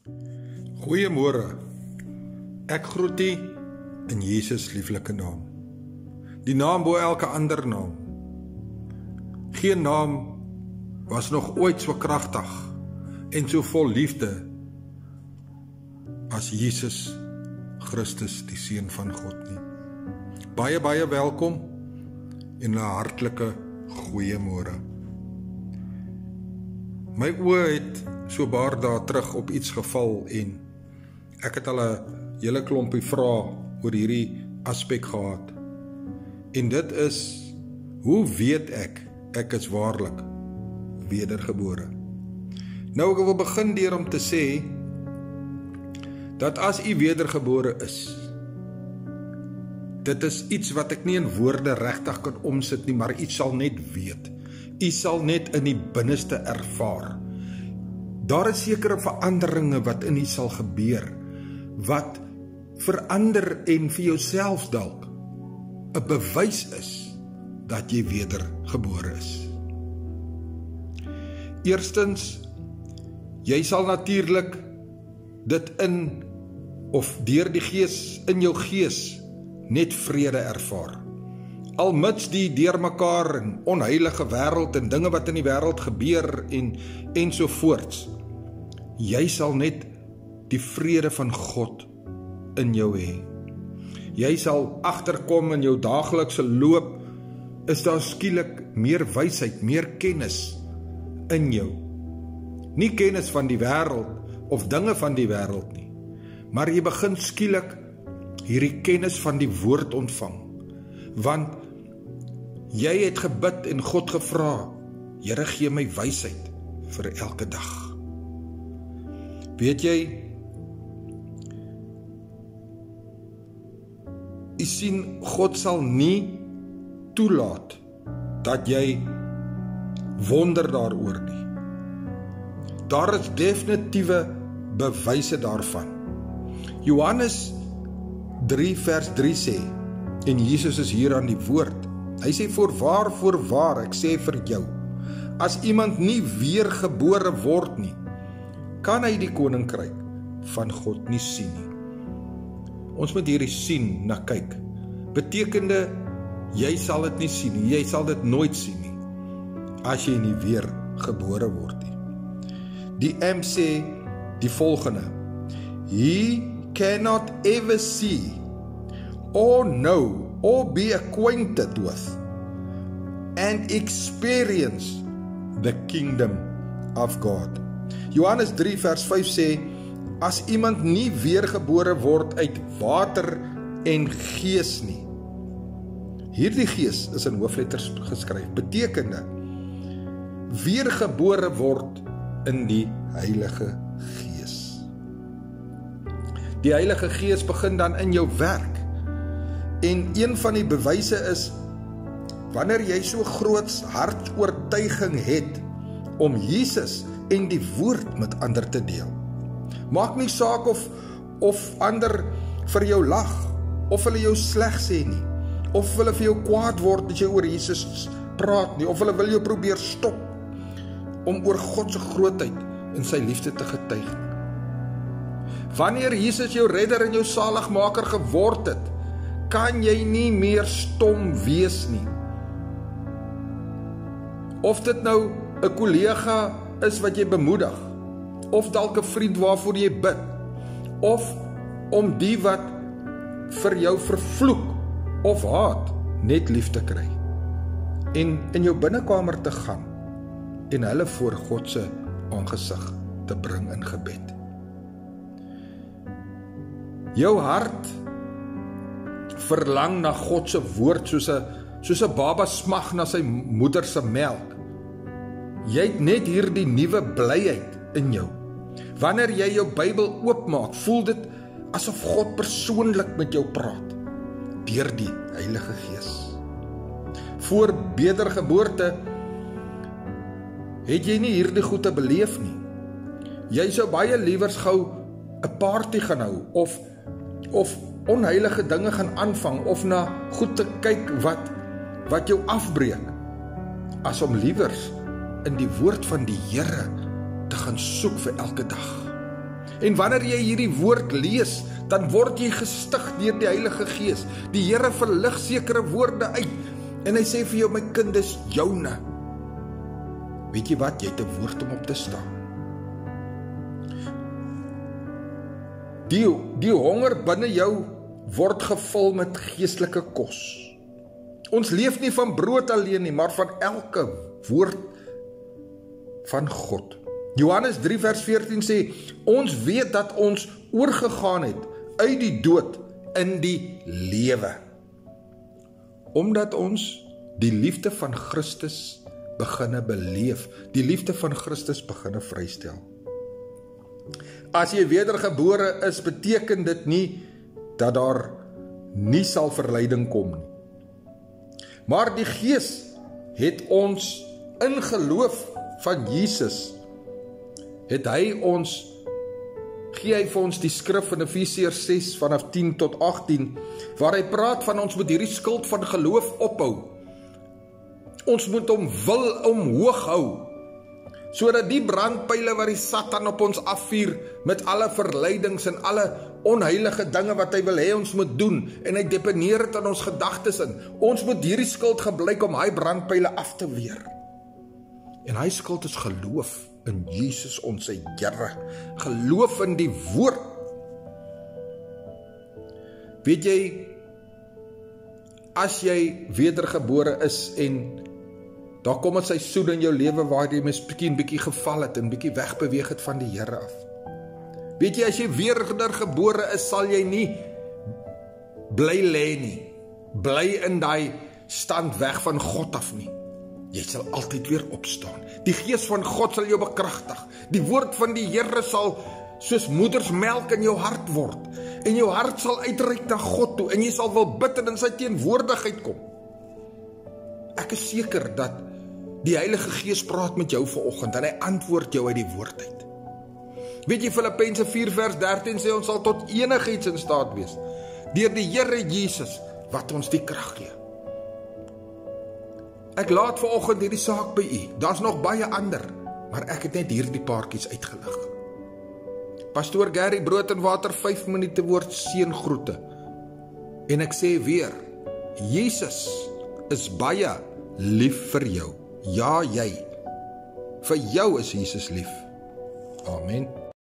Goeiemôre. Ek groet u in Jesus lieflike naam. Die naam bo elke ander naam. Geen naam was nog ooit so kragtig en so vol liefde as Jesus Christus, die Seun van God nie. Baie welkom en 'n hartlike goeiemôre. My oë het so 'n paar dae terug op iets geval en ek het al 'n hele klompie vrae oor hierdie aspek gehad. En dit is, hoe weet ek is waarlik wedergebore? Nou ek wil begin deur om te sê, dat as u wedergebore is, dit is iets wat ek nie in woorde regtig kan omsit nie, maar u sal net weet. U sal net in die binneste ervaar. Daar is sekere veranderinge wat in u sal gebeur, wat verander en vir jouself dalk 'n bewys is dat jy wedergebore is. Eerstens, jy sal natuurlik dit in of deur die Gees in jou gees net vrede ervaar. Almits die deurmekaar en onheilige wêreld en dinge wat in die wêreld gebeur en so voorts, jy sal net die vrede van God in jou hê. Jy sal agterkom in jou daaglikse loop, is daar skielik meer wysheid, meer kennis in jou. Nie kennis van die wêreld of dinge van die wêreld nie, maar jy begin skielik hierdie kennis van die woord ontvang, want jy het gebid en God gevra, Here gee my wysheid vir elke dag. Weet jy, jy sien, God sal nie toelaat dat jy wonder daaroor nie. Daar is definitiewe bewyse daarvan. Johannes 3 vers 3 sê, en Jesus is hier aan die woord, hy sê, voorwaar, ek sê vir jou, as iemand nie weergebore word nie, kan hy die koninkryk van God nie sien nie. Ons moet hierdie sien na kyk. Betekende, jy sal dit nie sien nie, jy sal dit nooit sien nie, as jy nie weergebore word nie. Die M sê die volgende, he cannot ever see, or know, or be acquainted with, and experience the kingdom of God. Johannes 3 vers 5 sê, as iemand nie weergebore word uit water en gees nie. Hierdie gees is in hoofletters geskryf, betekende, weergebore word in die Heilige Gees. Die Heilige Gees begin dan in jou werk. En een van die bewyse is, wanneer jy so groot hartoortuiging het om Jesus en die woord met ander te deel. Maak nie saak of ander vir jou lag, of hulle jou sleg sê nie, of hulle vir jou kwaad word as jy oor Jesus praat nie, of hulle wil jou probeer stop om oor God se grootheid en sy liefde te getuig. Wanneer Jesus jou redder en jou saligmaker geword het, kan jy nie meer stom wees nie. Of dit nou 'n kollega is wat jy bemoedig, of dalk 'n vriend waarvoor jy bid, of om die wat vir jou vervloek of haat, net lief te kry. En in jou binnekamer te gaan, en hulle voor God se aangesig te bring in gebed. Jou hart verlang na God se woord soos 'n baba smag na sy moeder se melk. Jy het net hierdie nuwe blyheid in jou. Wanneer jy jou Bybel oopmaak, voel dit asof God persoonlik met jou praat deur die Heilige Gees. Voor wedergeboorte het jy nie hierdie goed te beleef nie. Jy sou baie liewers gou 'n party gaan hou of onheilige dinge gaan aanvang of na goed te kyk wat jou afbreek, as om liewers in die woord van die Here te gaan soek vir elke dag. En wanneer jy hierdie woord lees, dan word jy gestig deur die Heilige Gees. Die Here verlig sekere woorde uit, en hy sê vir jou, my kind, dis joune. Weet jy wat, jy het 'n woord om op te staan. Die honger binne jou word gevul met geestelike kos. Ons leef nie van brood alleen nie, maar van elke woord van God. Johannes 3 vers 14 sê, ons weet dat ons oorgegaan het uit die dood in die lewe. Omdat ons die liefde van Christus beginne beleef, die liefde van Christus beginne vrystel. As jy wedergebore is, beteken dit nie dat daar nie sal verleiding kom nie. Maar die Gees het ons in geloof van Jesus, gee hy vir ons die skrif in Efesiërs 6 vanaf 10 tot 18, waar hy praat van ons moet hierdie skild van geloof ophou. Ons moet hom wil omhoog hou, sodat die brandpyle wat die Satan op ons afvuur, met alle verleidings en alle onheilige dinge wat hy wil hê ons moet doen, en hy deponeer het aan ons gedagtes in, ons moet hierdie skild gebruik om hy brandpyle af te weer. En hy skild is geloof in Jesus ons Here, geloof in die woord. Weet jy, as jy wedergebore is en daar kom 'n seisoen in jou lewe waar jy miskien bietjie geval het en bietjie wegbeweeg het van die Here af. Weet jy, as jy wedergebore is, sal jy nie bly lê nie, bly in daai stand weg van God af nie. Jy sal altyd weer opstaan. Die Gees van God sal jou bekragtig. Die woord van die Here sal soos moedersmelk in jou hart word. En jou hart sal uitreik na God toe. En jy sal wil bid en in sy teenwoordigheid kom. Ek is seker dat die Heilige Gees praat met jou vanoggend en hy antwoord jou uit die woord uit. Weet jy, Filippense 4 vers 13 sê ons sal tot enigiets in staat wees deur die Here Jesus wat ons die krag gee. Ek laat vanoggend hierdie saak by u. Daar's nog baie ander, maar ek het net hierdie paartjies uitgelig. Pastoor Gary, brood en water, 5 minute woord seëngroete. En ek sê weer, Jesus is baie lief vir jou. Ja, jy. Vir jou is Jesus lief. Amen.